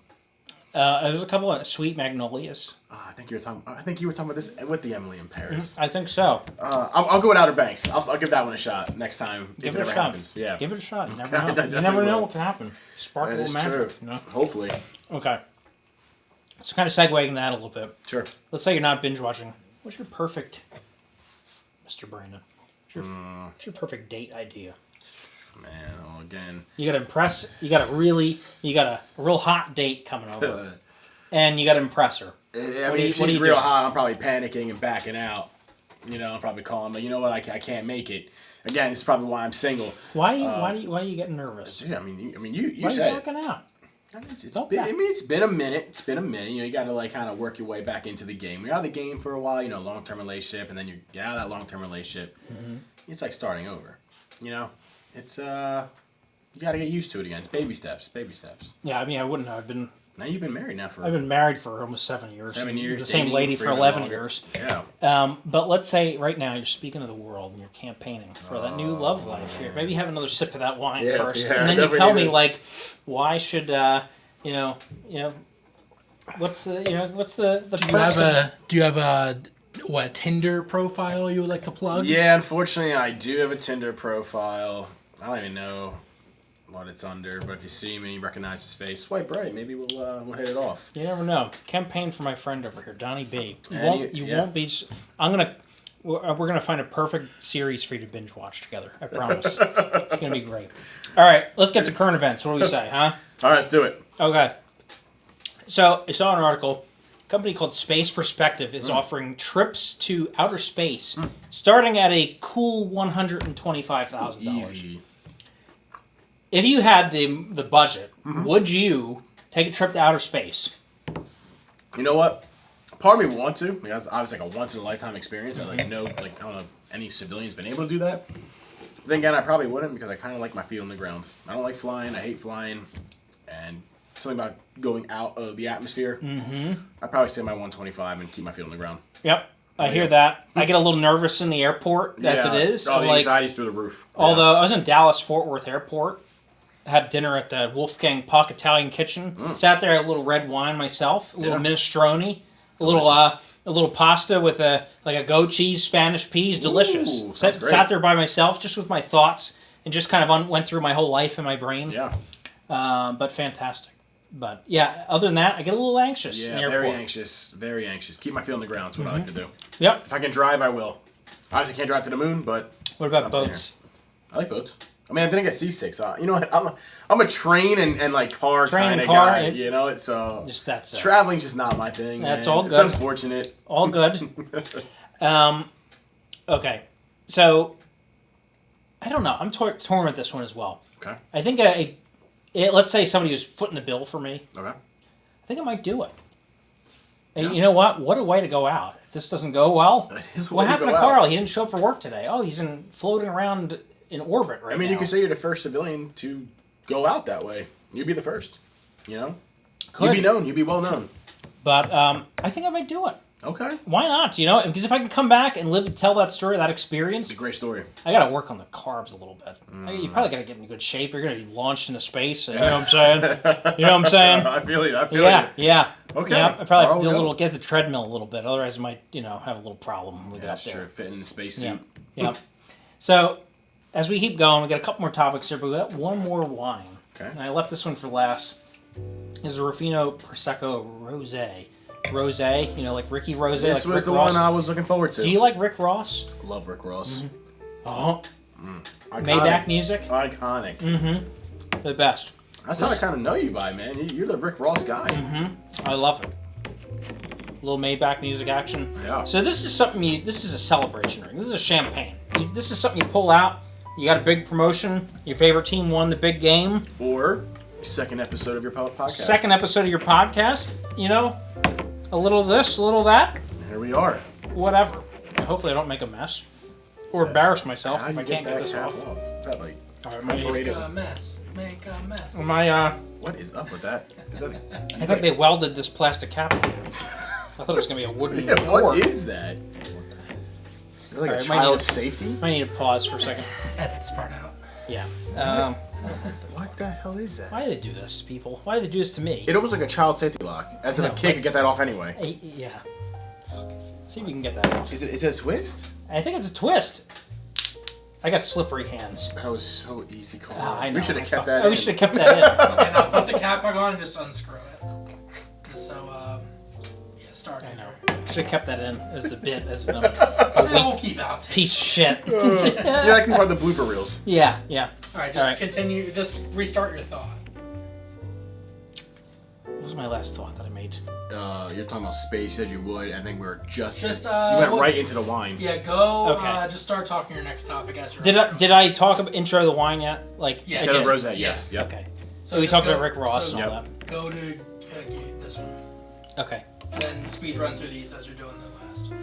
There's a couple of Sweet Magnolias. I think you were talking about this with the Emily in Paris. I think so. I'll go with Outer Banks. I'll give that one a shot next time if it ever happens. Yeah. Give it a shot. You never I know. definitely You never know will. what can happen. Sparkle That is magic. true. Hopefully. Okay. So kind of segueing that a little bit. Sure. Let's say you're not binge watching. What's your perfect, Mr. Brandon? What's your perfect date idea? Man, again. You gotta impress. You got a real hot date coming over, and you gotta impress her. I mean, if she's real hot, I'm probably panicking and backing out. I'll probably call him. But you know what? I can't make it. Again, this is probably why I'm single. Why are you getting nervous? Dude, you why said are you backing out? It's been a minute. It's been a minute. You got to kind of work your way back into the game. You're out of the game for a while. Long-term relationship, and then you get out of that long-term relationship. Mm-hmm. It's like starting over. It's you got to get used to it again. It's baby steps. Baby steps. Yeah, I wouldn't know. Now you've been married now for... I've been married for almost 7 years. 7 years. The same lady for 11 years. Yeah. But let's say right now you're speaking to the world and you're campaigning for that new love life here. Maybe have another sip of that wine first, and then you tell me why should what's the Do you have a Tinder profile you would like to plug? Yeah, unfortunately, I do have a Tinder profile. I don't even know what it's under, but if you see me, recognize his face, swipe right. Maybe we'll hit it off. You never know. Campaign for my friend over here, Donnie B. You won't be. We're gonna find a perfect series for you to binge watch together. I promise. It's gonna be great. All right, let's get to current events. What do we say, huh? All right, let's do it. Okay. So I saw an article. A company called Space Perspective is offering trips to outer space, starting at a cool $125,000. Easy. If you had the budget, would you take a trip to outer space? You know what? Part of me want to, because I was like a once in a lifetime experience. I I don't know if any civilians been able to do that. But then again, I probably wouldn't because I kind of like my feet on the ground. I don't like flying. I hate flying, and something about going out of the atmosphere. I'd probably stay at my 125 and keep my feet on the ground. Yep. I hear that. I get a little nervous in the airport as it is. Oh, the anxiety's through the roof. Although I was in Dallas Fort Worth Airport, had dinner at the Wolfgang Puck Italian Kitchen. Sat there, had a little red wine myself, a little minestrone, a little pasta with a goat cheese, Spanish peas, delicious. Ooh, Sat there by myself, just with my thoughts, and just kind of went through my whole life in my brain. Yeah. But fantastic. But yeah, other than that, I get a little anxious. Yeah, very anxious. Very anxious. Keep my feet on the ground is what I like to do. Yep. If I can drive, I will. Obviously, I can't drive to the moon, but... What about boats? I like boats. I mean, I didn't get seasick, so... You know what? I'm a train and car kind of guy. It's... Just that's it. Traveling's just not my thing, That's man. all good. It's unfortunate. All good. Okay. So, I don't know. I'm torn with this one as well. Okay. I think let's say somebody was footing the bill for me. Okay. I think I might do it. Yeah. You know what? What a way to go out. If this doesn't go well, what happened to Carl? He didn't show up for work today. Oh, he's floating around in orbit right now. I mean, you could say you're the first civilian to go out that way. You'd be the first. You'd be known. You'd be well known. But I think I might do it. Okay. Why not? Because if I can come back and live to tell that story, that experience... It's a great story. I got to work on the carbs a little bit. You probably got to get in good shape. You're going to be launched into space. You know what I'm saying? I feel you. Yeah. Okay. Yeah, I probably have to get the treadmill a little bit. Otherwise, I might, have a little problem with that's true. Fit in the spacesuit. Yeah. So, as we keep going, we got a couple more topics here, but we got one more wine. Okay. And I left this one for last. This is a Ruffino Prosecco Rosé. Rosé, like Ricky Rosé. This was the one I was looking forward to. Do you like Rick Ross? Love Rick Ross. Oh. Maybach music? Iconic. The best. That's how I kind of know you by, man. You're the Rick Ross guy. I love it. Little Maybach music action. Yeah. So this is something this is a celebration ring. This is a champagne. This is something you pull out. You got a big promotion. Your favorite team won the big game. Or second episode of your podcast. Second episode of your podcast. A little of this, a little of that. Here we are. Whatever. Hopefully I don't make a mess. Or embarrass myself if I can't get this off. Is that like... Make a mess. Make a mess. What is up with that? I think they welded this plastic cap. I thought it was going to be a wooden What cord. is that? Is that like a child's safety? I need to pause for a second. Edit this part out. Yeah. What the hell is that? Why do they do this, people? Why do they do this to me? It almost like a child safety lock. As if a kid could get that off anyway. Yeah. See if we can get that off. Is it a twist? I think it's a twist. I got slippery hands. That was so easy, Cole. I know. We should have kept that in. We should have kept that in. Okay, now put the cap back on and just unscrew it. Just so, start. I know. Should have kept that in as the bit, as a We'll keep out. piece of shit. Yeah, I can part the blooper reels. Yeah. Alright, just continue. Just restart your thought. was my last thought that I made? You're talking about space. You said you would. I think we're just you went what's- right into the wine. Yeah, go. Okay. Just start talking your next topic as you're. Did I talk about intro the wine yet? Like Yeah. Instead of again? rosé, yes. Yep. Okay. So we just talked go- about Rick Ross so and all Yep. that. Go to this one, Okay. and then speed run through these as you're doing the last.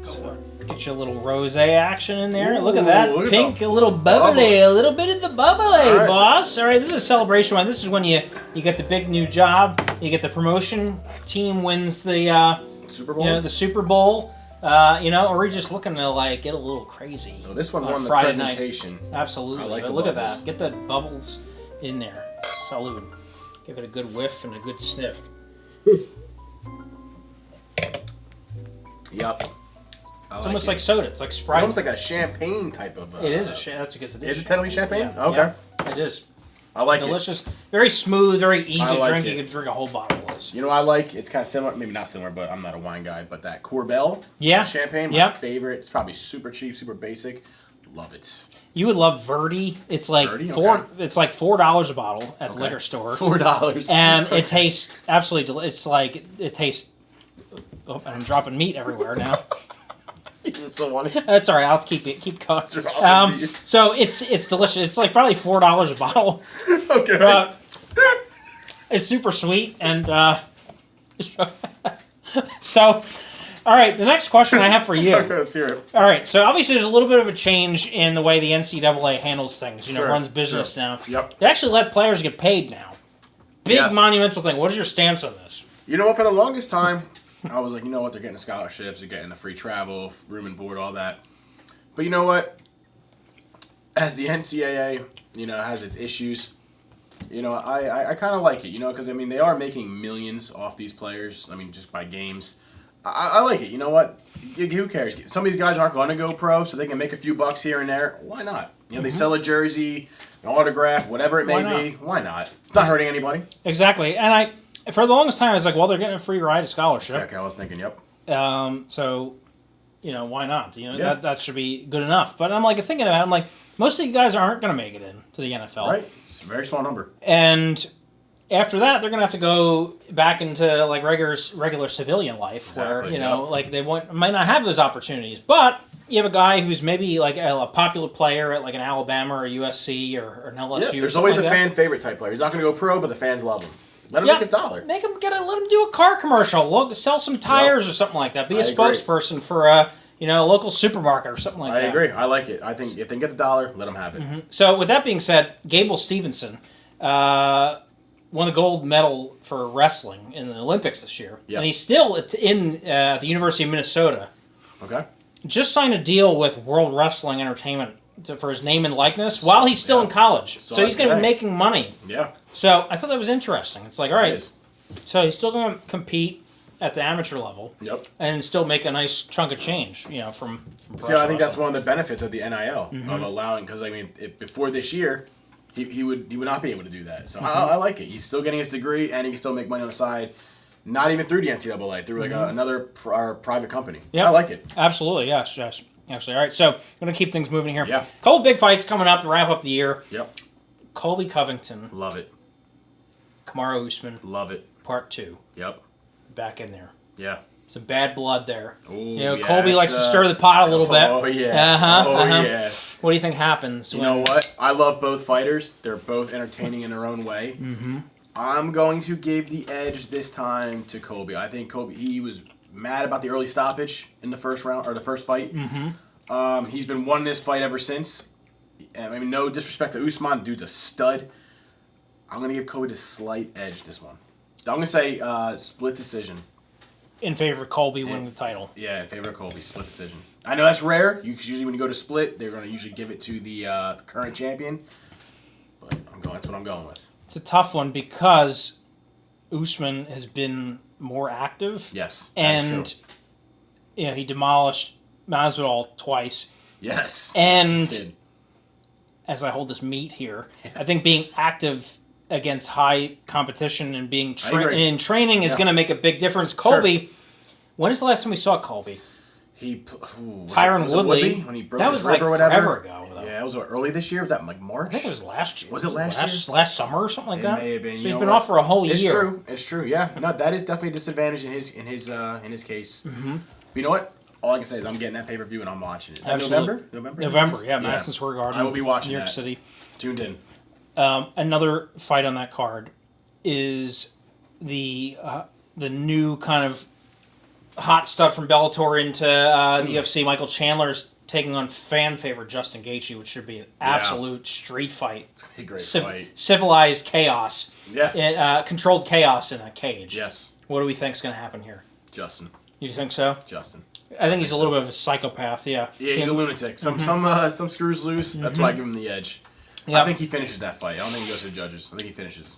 Go for it. Get you a little rosé action in there. Ooh, Look at that. look at Pink, the a little bubbly. bubbly. A little bit of the bubbly, All right, boss. All right, this is a celebration one. This is when you get the big new job. You get the promotion. Team wins the Super Bowl. the Super Bowl. Or we're just looking to like get a little crazy. So this one on won the Friday night. presentation. Absolutely. I like But the look at bubbles. that. Get the bubbles in there. Salud. Give it a good whiff and a good sniff. Yep. It's almost like soda. It's like Sprite. almost like a champagne type of. It is a that's because it is. Is it technically champagne? Yeah, Okay. yeah, it is. I like Delicious. Very smooth, very easy I like drink. it. You can drink a whole bottle of this. it. You know what I like? It's kind of similar, maybe not similar, but I'm not a wine guy. But that Corbel Yeah. champagne, my Yep. favorite. It's probably super cheap, super basic. Love it. You would love Verdi. It's like Verdi? It's like $4 a bottle at the Okay. liquor store. $4. And it tastes absolutely it's like it tastes. Oh, I'm dropping meat everywhere now. So one. That's all right. I'll keep going. Dropping meat. So it's delicious. It's like probably $4 a bottle. Okay. But it's super sweet and so. All right, the next question I have for you. Okay, let's hear it. All right, so obviously there's a little bit of a change in the way the NCAA handles things. Sure, Runs business sure. now. Yep. They actually let players get paid now. Big Yes. monumental thing. What is your stance on this? You know what? For the longest time, I was like, you know what? They're getting the scholarships, they're getting the free travel, room and board, all that. But you know what? As the NCAA, has its issues, I kind of like it, because, they are making millions off these players, just by games. I like it. You know what? Who cares? Some of these guys aren't going to go pro, so they can make a few bucks here and there. Why not? They sell a jersey, an autograph, whatever it may be. Why not? It's not hurting anybody. Exactly. And for the longest time, I was like, well, they're getting a free ride to scholarship. Exactly. I was thinking, yep. So, why not? That should be good enough. But I'm like thinking about it, I'm like, most of the guys aren't going to make it into the NFL. Right. It's a very small number. And after that, they're going to have to go back into like regular civilian life, Exactly, where they might not have those opportunities. But you have a guy who's maybe like a popular player at like an Alabama or a USC or an LSU. Yeah, there's or always something a like fan favorite type player. He's not going to go pro, but the fans love him. Let him make his dollar. Let him do a car commercial. Sell some tires or something like that. Be a spokesperson for a local supermarket or something like that. I agree. I like it. I think if they can get the dollar, let them have it. Mm-hmm. So with that being said, Gable Stevenson won the gold medal for wrestling in the Olympics this year, Yep. and he's still in the University of Minnesota. Okay. Just signed a deal with World Wrestling Entertainment for his name and likeness while he's still in college. So he's going to be making money. Yeah. So I thought that was interesting. It's like, all right, It is. so he's still going to compete at the amateur level. Yep. And still make a nice chunk of change, from See, I think that's one of the benefits of the NIL of allowing, because before this year, he would not be able to do that. So I like it. He's still getting his degree, and he can still make money on the side. Not even through the NCAA, through another private company. Yep. I like it. Absolutely, yes. Actually, all right. So I'm going to keep things moving here. Yeah. Couple big fights coming up to wrap up the year. Yep. Colby Covington, Love it. Kamaru Usman, Love it. Part 2. Yep. Back in there. Yeah. Some bad blood there. Ooh, Colby yeah, likes to stir the pot a little bit. Oh, yeah. Yeah. What do you think happens? You know what? I love both fighters. They're both entertaining in their own way. Mm-hmm. I'm going to give the edge this time to Colby. I think Colby, he was mad about the early stoppage in the first round, or the first fight. Mm-hmm. He's been wanting this fight ever since. No disrespect to Usman. Dude's a stud. I'm going to give Colby the slight edge this one. I'm going to say split decision. In favor of Colby winning the title. Yeah, in favor of Colby, split decision. I know that's rare. Usually when you go to split, they're going to usually give it to the current champion. But that's what I'm going with. It's a tough one because Usman has been more active. Yes, that's and true. he demolished Masvidal twice. Yes. And yes, he did. as I hold this meat here, I think being active against high competition and being in training is going to make a big difference. Colby, when is the last time we saw Colby? Tyron Woodley. when he broke that his was rib like or whatever. forever ago. Though. Yeah, was early this year? Was that like March? I think it was last year. Was it last year? Last summer or something like that? It may have been. So he's been off for a whole year. It's true. It's true. Yeah. No, that is definitely a disadvantage in his case. Mm-hmm. But you know what? All I can say is I'm getting that pay-per-view and I'm watching it. Is that November? November, yeah. Madison Square Garden. I will be watching New York that. City. Tuned in. Another fight on that card is the new kind of hot stuff from Bellator into the UFC. Michael Chandler's taking on fan favorite Justin Gaethje, which should be an absolute street fight. It's gonna be a great fight. Civilized chaos. Yeah. Controlled chaos in a cage. Yes. What do we think's going to happen here? Justin. You think so? Justin. I think he's a little bit of a psychopath. Yeah. Yeah, he's a lunatic. Some screws loose. That's why I give him the edge. Yep. I think he finishes that fight. I don't think he goes to the judges. I think he finishes.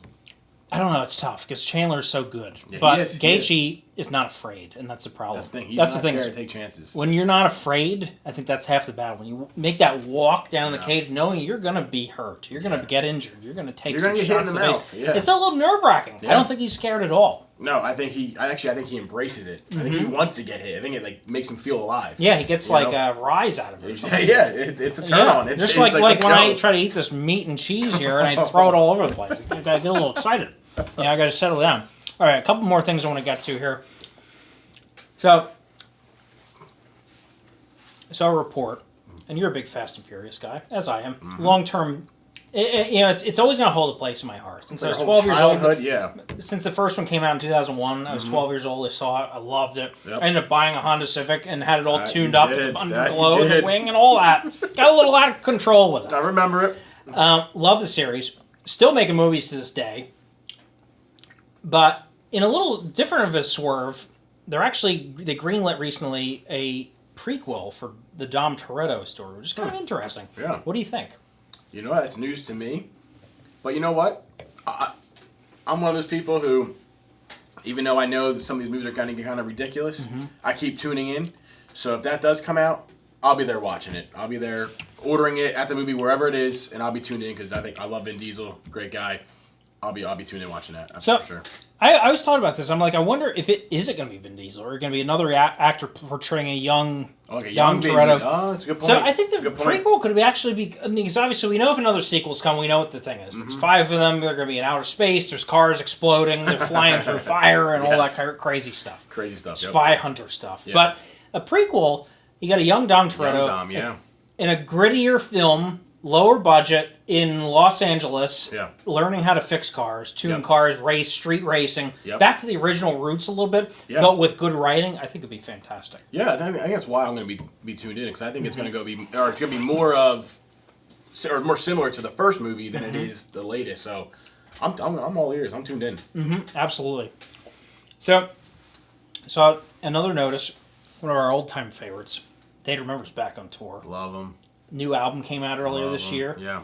I don't know. It's tough because Chandler's so good, yeah, but Gaethje is not afraid, and that's the problem. That's the thing. He's not scared to take chances. When you're not afraid, I think that's half the battle. When you make that walk down the cage, knowing you're gonna be hurt, you're gonna get injured, you're gonna take some shots hit in the mouth. Yeah. It's a little nerve wracking. Yeah. I don't think he's scared at all. No, I think he embraces it. I think he wants to get hit. I think it makes him feel alive. Yeah, he gets a rise out of it. Yeah, it's a turn on. It's just like when I try to eat this meat and cheese here and I throw it all over the place. I get a little excited. Yeah, I got to settle down. All right, a couple more things I want to get to here. So, I saw a report, and you're a big Fast and Furious guy, as I am. Long term, it's always going to hold a place in my heart. Since I was 12 years old, yeah. Since the first one came out in 2001, I was 12 years old. I saw it. I loved it. Yep. I ended up buying a Honda Civic and had it all tuned up, underglow, the wing, and all that. Got a little out of control with it. I remember it. Love the series. Still making movies to this day. But in a little different of a swerve, they greenlit recently a prequel for the Dom Toretto story, which is kind of interesting. Yeah. What do you think? You know, that's news to me. But you know what? I'm one of those people who, even though I know that some of these movies are kind of ridiculous, I keep tuning in. So if that does come out, I'll be there watching it. I'll be there ordering it at the movie wherever it is, and I'll be tuned in because I love Vin Diesel, great guy. I'll be tuned in watching that. That's for sure. I was talking about this. I'm like, I wonder if it going to be Vin Diesel or going to be another actor portraying a young Toretto. Oh, that's a good point. So I think the prequel could actually be, because obviously we know if another sequel's come, we know what the thing is. It's 5 of them. They're going to be in outer space. There's cars exploding. They're flying through fire and all that crazy stuff. Crazy stuff. Spy hunter stuff. Yep. But a prequel, you got a young Dom Toretto in a grittier film, lower budget, in Los Angeles, learning how to fix cars, tune cars, race, street racing, back to the original roots a little bit, but with good writing. I think it'd be fantastic. Yeah, I think that's why I'm going to be tuned in, because I think it's going to it's going to be more similar to the first movie than it is the latest. So I'm all ears. I'm tuned in. Absolutely. So another notice, one of our old time favorites, Data Remember's back on tour. Love them. New album came out earlier this year. Yeah.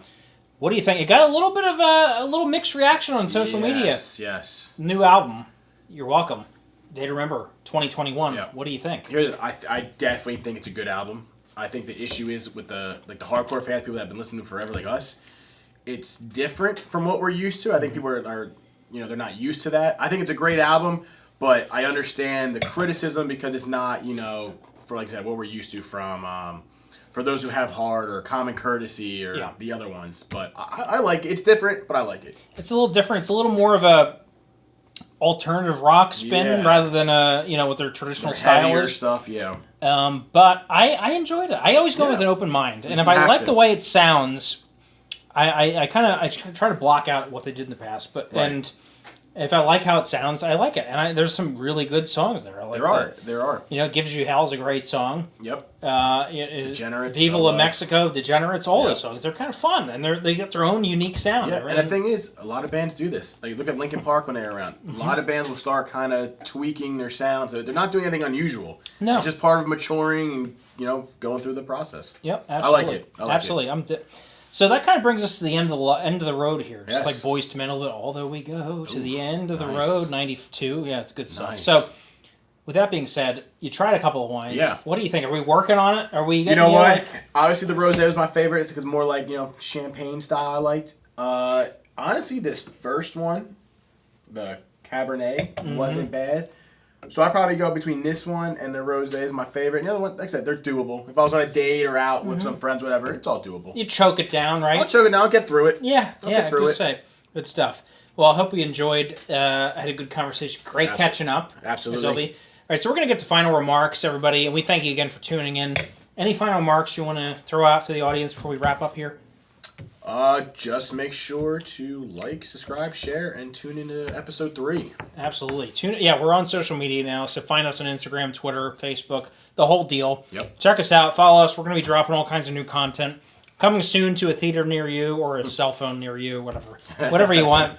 What do you think? It got a little bit of a little mixed reaction on social media. Yes. New album. You're welcome. Data Remember 2021. Yeah. What do you think? I definitely think it's a good album. I think the issue is with the hardcore fans, people that have been listening to forever like us. It's different from what we're used to. I think people are they're not used to that. I think it's a great album, but I understand the criticism because it's not, for like I said, what we're used to from for those who have Heart or Common Courtesy or the other ones. But I like it. It's different, but I like it. It's a little different. It's a little more of a alternative rock spin rather than what their traditional style is. Stuff, yeah. But I enjoyed it. I always go with an open mind, and if I like the way it sounds, I try to block out what they did in the past. But and if I like how it sounds, I like it. And there's some really good songs there. There are. Gives You Hell's a great song. Yep. Degenerates. Viva La Mexico, Degenerates, all those songs. They're kind of fun, and they got their own unique sound. Yeah, and the thing is, a lot of bands do this. Like, look at Linkin Park when they were around. A lot of bands will start kind of tweaking their sound. So they're not doing anything unusual. No. It's just part of maturing and, going through the process. Yep, absolutely. I like it. Absolutely. So that kind of brings us to the end of the road here. Just like Boyz II Men a little bit. Although we go to the end of the road, 92. Yeah, it's good stuff. Nice. So, with that being said, you tried a couple of wines. Yeah. What do you think? Are we working on it? Are we? You know what? Obviously, the rosé was my favorite. It's because more like champagne style. I liked. Honestly, this first one, the Cabernet, wasn't bad. So I probably go between this one and the rosé is my favorite. And the other one, like I said, they're doable. If I was on a date or out with some friends, whatever, it's all doable. You choke it down, right? I'll choke it down. I'll get through it. Yeah, Get through it. Say. Good stuff. Well, I hope you enjoyed. I had a good conversation. Great catching up. Absolutely. All right, so we're going to get to final remarks, everybody, and we thank you again for tuning in. Any final remarks you want to throw out to the audience before we wrap up here? Just make sure to like, subscribe, share, and tune into episode 3. Absolutely. We're on social media now, so find us on Instagram, Twitter, Facebook, the whole deal. Yep. Check us out. Follow us. We're going to be dropping all kinds of new content. Coming soon to a theater near you or a cell phone near you, whatever you want.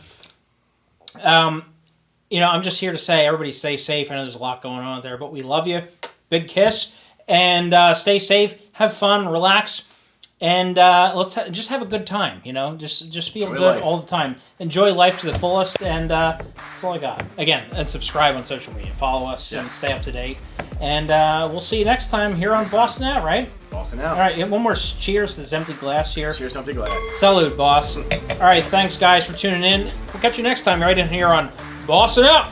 I'm just here to say everybody stay safe. I know there's a lot going on there, but we love you. Big kiss. And stay safe. Have fun. Relax. And let's just have a good time, Just feel Enjoy good life. all the time. Enjoy life to the fullest, and that's all I got. Again, and subscribe on social media. Follow us and stay up to date. And we'll see you next time here on Bossin Out, right? Bossin Out. All right, one more cheers to this empty glass here. Cheers, empty glass. Salute, boss. All right, thanks, guys, for tuning in. We'll catch you next time right in here on Bossin Out.